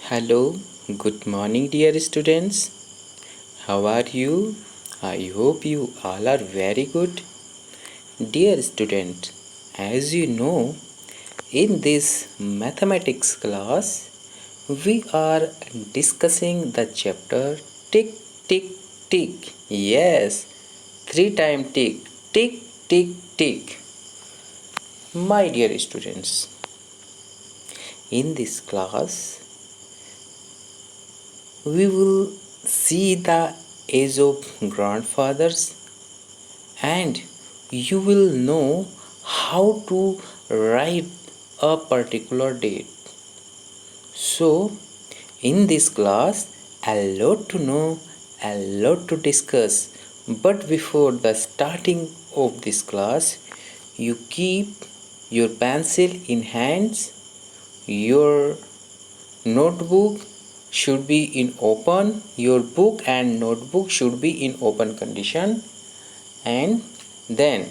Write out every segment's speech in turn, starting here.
Hello, good morning, dear students. How are you? I hope you all are very good. Dear student, as you know, in this mathematics class, we are discussing the chapter tick tick tick. Yes, three time tick tick tick tick. My dear students, in this class, we will see the age of grandfathers and you will know how to write a particular date. So, in this class, a lot to know, a lot to discuss. But before the starting of this class, you keep your pencil in hands, your notebook should be in open, your book and notebook should be in open condition, and then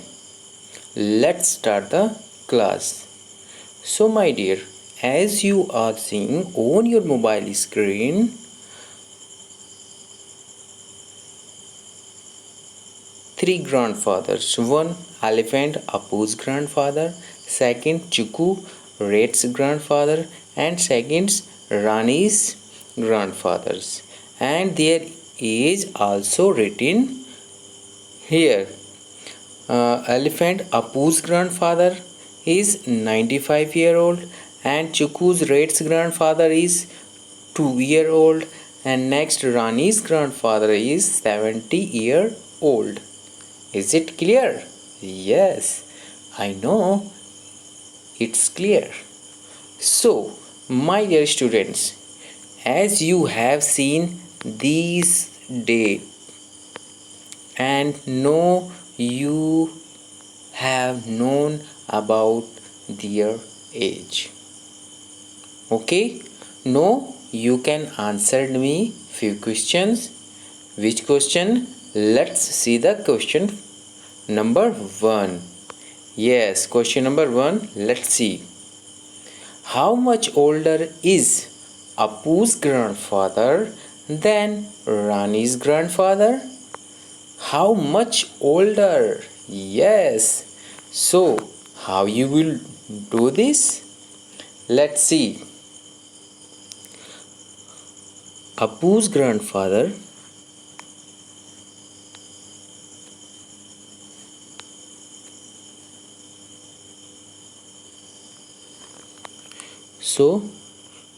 let's start the class. So my dear, as you are seeing on your mobile screen, three grandfathers. One, elephant, Apu's grandfather. Second, Chuku, Red's grandfather. And second, Rani's grandfathers. And their age also written here. Elephant Apu's grandfather is 95-year-old and Chuku's Red's grandfather is 2-year-old and next Rani's grandfather is 70-year-old. Is it clear? Yes, I know it's clear. So, my dear students, as you have seen these dates and know you have known about their age. Okay? No, you can answer me few questions. Which question? Let's see the question number 1. Yes, question number 1. Let's see. How much older is Apu's grandfather than Rani's grandfather? How much older? Yes. So, how you will do this? Let's see. Apu's grandfather so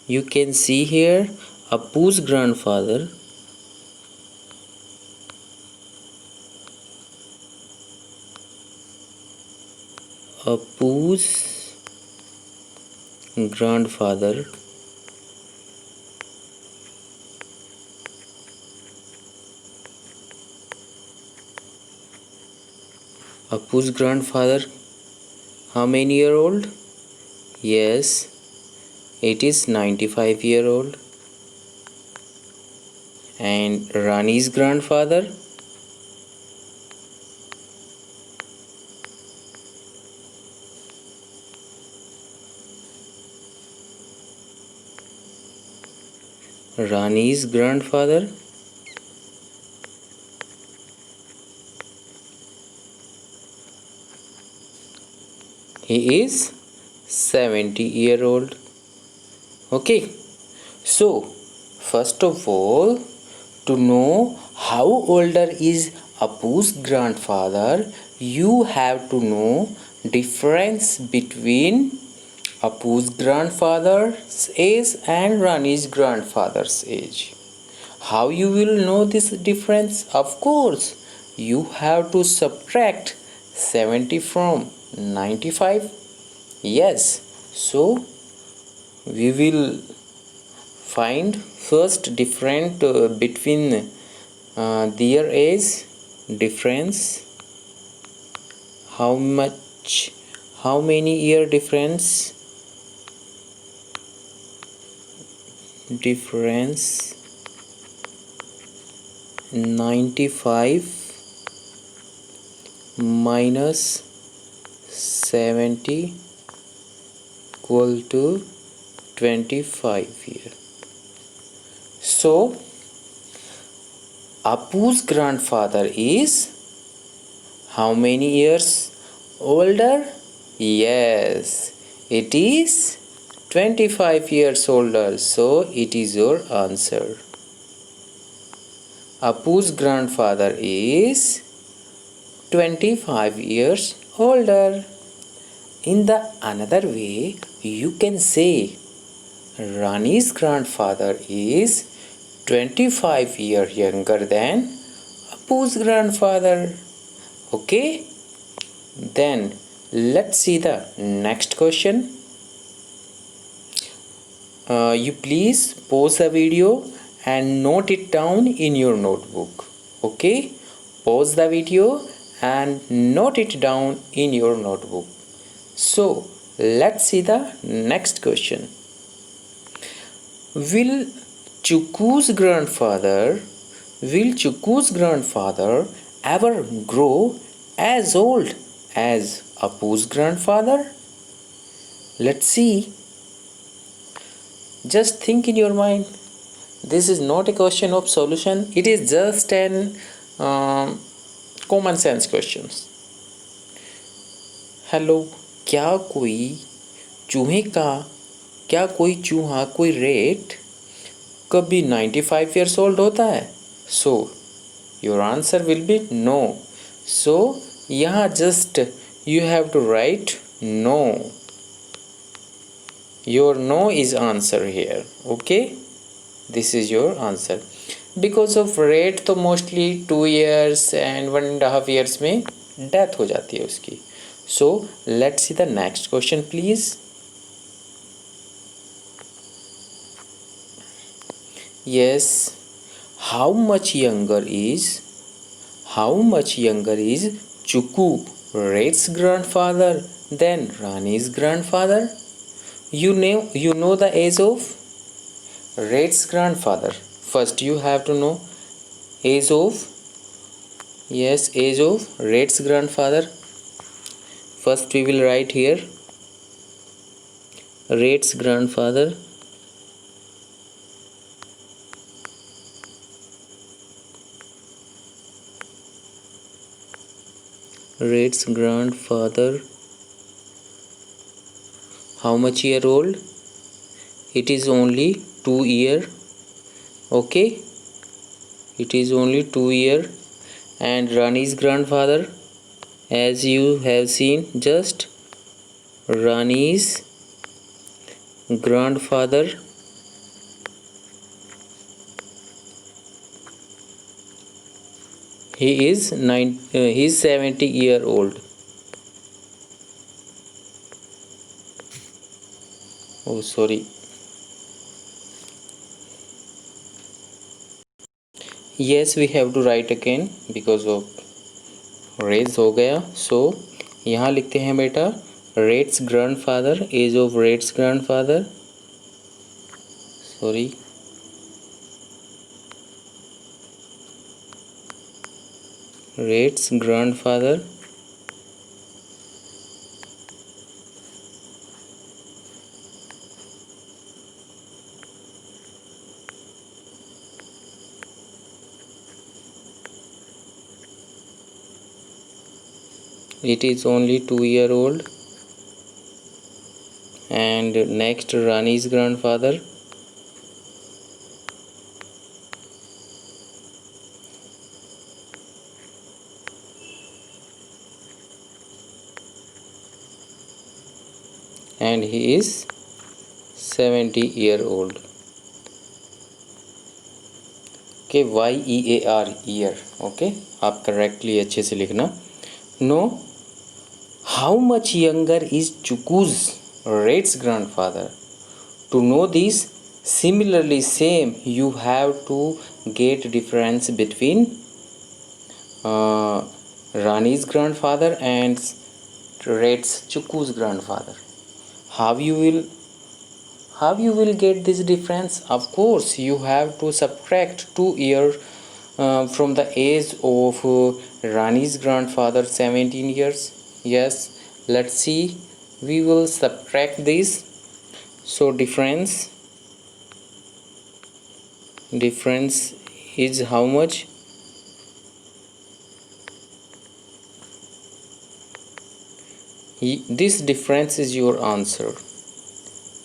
you can see here Apu's grandfather Apu's grandfather Apu's grandfather how many year old? Yes, it is 95-year-old. And Rani's grandfather? Rani's grandfather? He is 70-year-old. Okay. So, first of all, to know how older is Apu's grandfather, you have to know difference between Apu's grandfather's age and Rani's grandfather's age. How you will know this difference? Of course, you have to subtract 70 from 95. Yes, so we will find first different between their age difference. How many year difference 95 minus 70 equal to 25 year. So Apu's grandfather is how many years older? Yes, it is 25 years older. So it is your answer. Apu's grandfather is 25 years older. In the another way, you can say Rani's grandfather is 25 years younger than Apu's grandfather. Okay? Then let's see the next question. You please pause the video and note it down in your notebook. Okay? Pause the video and note it down in your notebook. So let's see the next question. Will Chuku's grandfather ever grow as old as Apu's grandfather? Let's see. Just think in your mind. This is not a question of solution. It is just an common sense questions. Hello, क्या कोई चूहा कोई rate कभी 95 years old होता है? So your answer will be no. So यहाँ just you have to write no. Your no is answer here. Okay, this is your answer. Because of rate तो mostly 2 years and 1.5 years में death हो जाती है उसकी. So let's see the next question please. Yes, how much younger is Chuku Red's grandfather than Rani's grandfather? You know the age of Red's grandfather. First you have to know age of Red's grandfather. First we will write here Red's grandfather. Red's grandfather. How much year old? It is only 2 year. Okay, it is only 2 year. And Rani's grandfather, as you have seen, just Rani's grandfather he is 70 year old. Oh sorry. Yes, we have to write again because of raise हो गया. So यहाँ लिखते हैं बेटा Red's grandfather, age of Red's grandfather. Sorry. Red's grandfather it is only 2 year old. And next Rani's grandfather, and he is 70 year old. Okay, YEAR year. Okay, आप correctly अच्छे से लिखना. No, how much younger is Chuku's Red's grandfather? To know this, similarly same you have to get difference between Rani's grandfather and Red's Chuku's grandfather. How you will get this difference? Of course you have to subtract 2 years from the age of Rani's grandfather 17 years. Yes, let's see, we will subtract this. So difference Difference is how much? This difference is your answer.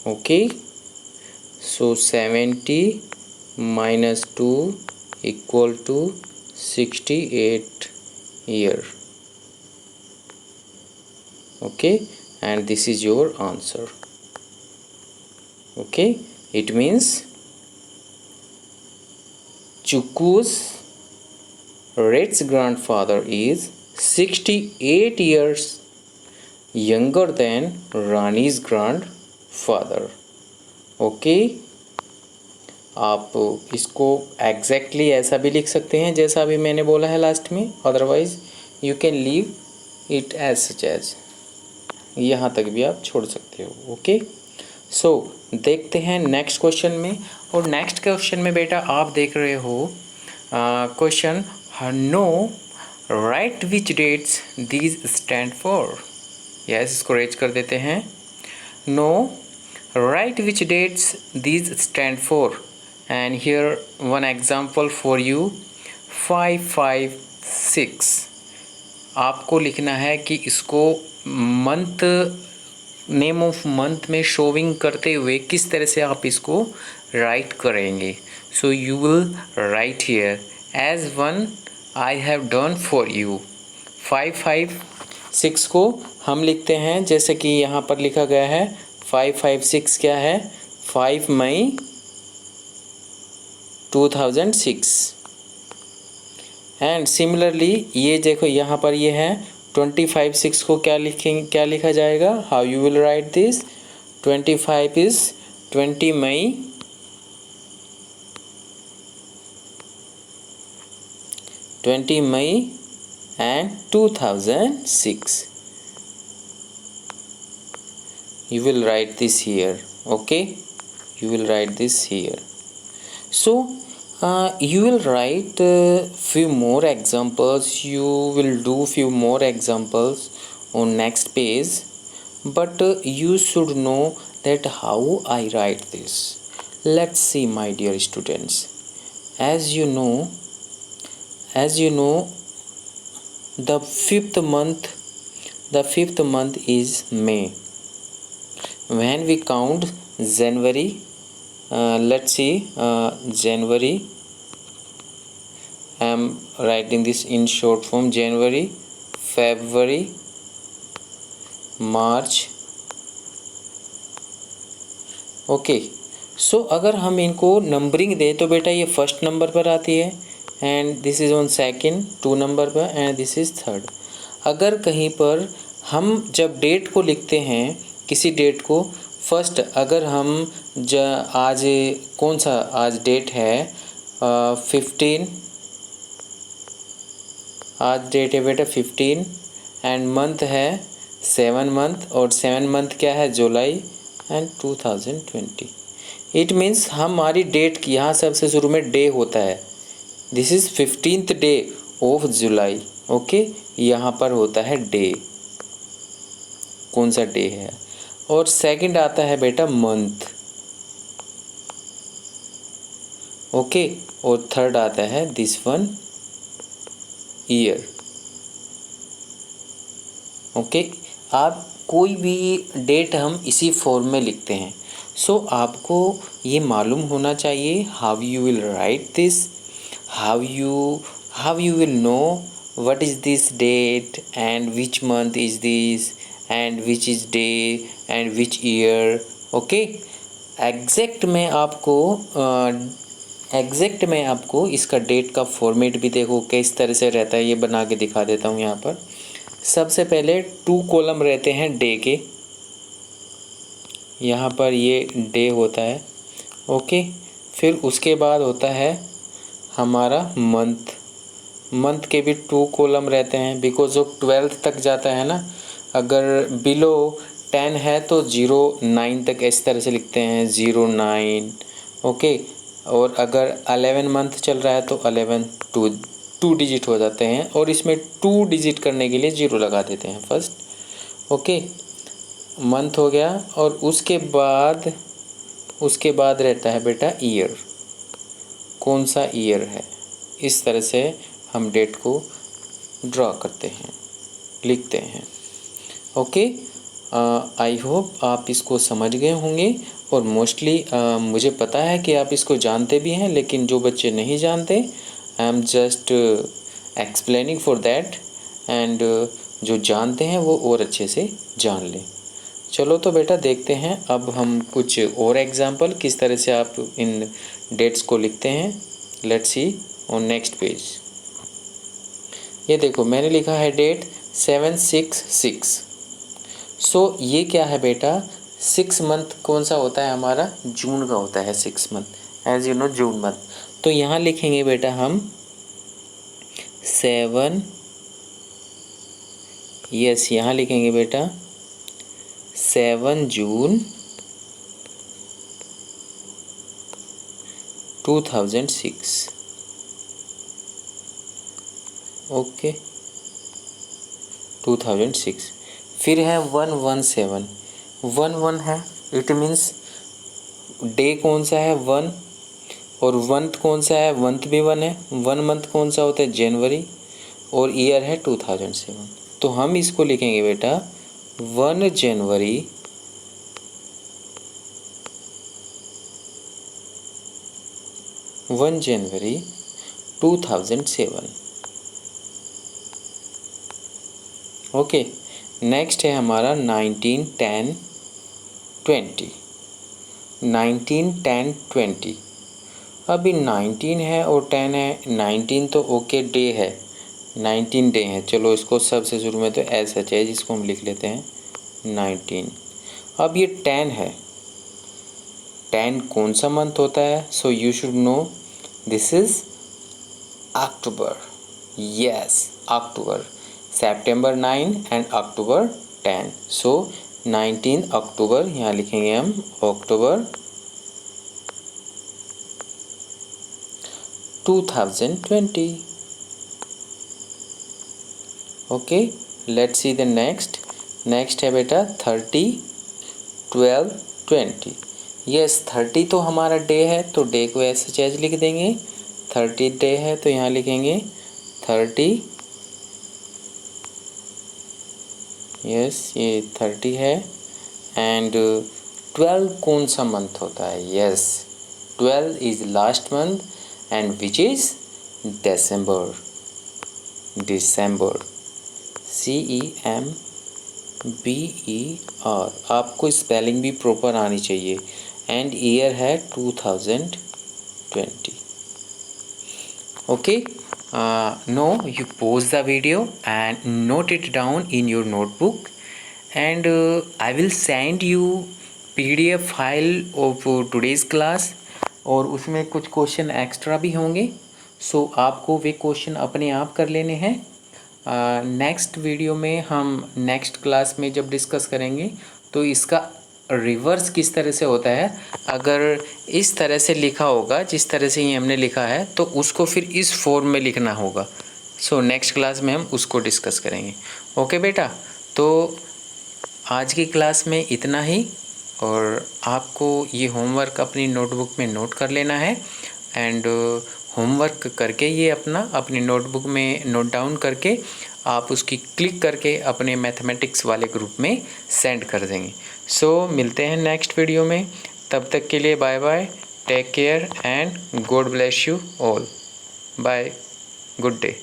Okay, so 70 minus 2 equal to 68 year. Okay, and this is your answer. Okay, it means Chuku's Red's grandfather is 68 years younger than Rani's grandfather. Okay, आप इसको exactly ऐसा भी लिख सकते हैं जैसा अभी मैंने बोला है लास्ट में, otherwise you can leave it as such as, यहाँ तक भी आप छोड़ सकते हो. ओके, सो देखते हैं नेक्स्ट क्वेश्चन में. और नेक्स्ट क्वेश्चन में बेटा आप देख रहे हो question no write which dates these stand for. Yes, इसको रेज कर देते हैं. No write which dates these stand for, and here one example for you. 556 आपको लिखना है कि इसको मंथ, नेम ऑफ मंथ में शोविंग करते हुए किस तरह से आप इसको राइट करेंगे. So you will write here as one I have done for you. 556 को हम लिखते हैं जैसे कि यहाँ पर लिखा गया है. 556 क्या है? 5 मई 2006. एंड सिमिलरली ये देखो यहाँ पर ये है 25/6 को क्या लिखा जाएगा? How you will write this? 25 is 20 May 20 May and 2006. You will write this here. Okay, you will write this here. So you will write few more examples. You will do few more examples on next page, but you should know that how I write this. Let's see, my dear students. As you know, the fifth month is May. When we count January, let's see, January, I am writing this in short form. January, February, March. Okay, so अगर हम इनको numbering दें तो बेटा ये first number पर आती है, and this is on second 2 number पर, एंड दिस इज़ थर्ड. अगर कहीं पर हम जब डेट को लिखते हैं, किसी डेट को फर्स्ट, अगर हम आज कौन सा आज डेट है 15, आज डेट है बेटा 15, एंड मंथ है 7 मंथ, और 7 मंथ क्या है? जुलाई, एंड 2020. इट मीन्स हमारी डेट यहाँ सबसे शुरू में डे होता है. This is 15th day of July. Okay, यहाँ पर होता है डे, कौन सा डे है. और सेकंड आता है बेटा मंथ. ओके, और थर्ड आता है दिस वन ईयर. ओके, आप कोई भी डेट हम इसी फॉर्म में लिखते हैं. सो आपको ये मालूम होना चाहिए how you will write this, how you will know what is this date and which month is this and which is day and which year. okay, exact में आपको इसका डेट का फॉर्मेट भी देखो किस तरह से रहता है, ये बना के दिखा देता हूँ. यहाँ पर सबसे पहले 2 कॉलम रहते हैं डे के, यहाँ पर ये डे होता है. ओके, फिर उसके बाद होता है हमारा मंथ के भी 2 कॉलम रहते हैं, बिकॉज ऑफ 12th तक जाता है ना. अगर बिलो 10 है तो 09 तक इस तरह से लिखते हैं 09. ओके, और अगर 11 मंथ चल रहा है तो 11 2 डिजिट हो जाते हैं, और इसमें 2 डिजिट करने के लिए 0 लगा देते हैं फर्स्ट. ओके, मंथ हो गया, और उसके बाद रहता है बेटा ईयर. कौन सा ईयर है। इस तरह से हम डेट को ड्रॉ करते हैं, लिखते हैं। ओके, आई होप आप इसको समझ गए होंगे और मोस्टली मुझे पता है कि आप इसको जानते भी हैं, लेकिन जो बच्चे नहीं जानते I am just explaining for that, and जो जानते हैं वो और अच्छे से जान लें। चलो तो बेटा देखते हैं अब हम कुछ और एग्जाम्पल किस तरह से आप इन डेट्स को लिखते हैं। Let's see on next page. ये देखो मैंने लिखा है डेट 766। सो ये क्या है बेटा, 6 मंथ कौन सा होता है हमारा, जून का होता है 6 month, as you know June month. तो यहाँ लिखेंगे बेटा हम 7, यस यहाँ लिखेंगे बेटा 7 जून 2006। ओके 2006। फिर है 117, 1 है, इट मीन्स डे कौन सा है 1, और मंथ कौन सा है, मंथ भी 1 है। 1 मंथ कौन सा होता है, जनवरी, और ईयर है 2007। तो हम इसको लिखेंगे बेटा 1 जनवरी 2007। ओके, नेक्स्ट है हमारा 19, 10, 20। 19, 10, 20। अभी 19 है और 10 है। 19 तो ओके डे है, 19 डे है। चलो इसको सबसे शुरू में तो ऐसा चाहिए जिसको हम लिख लेते हैं 19। अब ये 10 है, 10 कौन सा मंथ होता है, so you should know this is October. Yes October, September 9 and October 10। So 19 October, यहाँ लिखेंगे हम October 2020। Okay, let's see the next. Next है बेटा 30, 12, 20। यस 30 तो हमारा डे है, तो डे को ऐसे चेंज लिख देंगे। 30 डे है तो यहाँ लिखेंगे 30। यस ये 30 है। एंड 12 कौन सा मंथ होता है, yes 12 is last month and which is December. December CEMBER, आपको स्पेलिंग भी प्रॉपर आनी चाहिए। एंड ईयर है 2020। Okay, now you pause the video and note it down in your notebook, and I will send you PDF file of today's class, और उसमें कुछ question extra भी होंगे। सो आपको वे क्वेश्चन अपने आप कर लेने हैं। नेक्स्ट वीडियो में हम नेक्स्ट क्लास में जब डिस्कस करेंगे तो इसका रिवर्स किस तरह से होता है। अगर इस तरह से लिखा होगा जिस तरह से ये हमने लिखा है तो उसको फिर इस फॉर्म में लिखना होगा। सो नेक्स्ट क्लास में हम उसको डिस्कस करेंगे। ओके बेटा, तो आज की क्लास में इतना ही, और आपको ये होमवर्क अपनी नोटबुक में नोट कर लेना है। एंड होमवर्क करके ये अपनी नोटबुक में नोट डाउन करके आप उसकी क्लिक करके अपने मैथमेटिक्स वाले ग्रुप में सेंड कर देंगे। सो मिलते हैं नेक्स्ट वीडियो में, तब तक के लिए bye bye, take care and God bless you all. Bye, good day.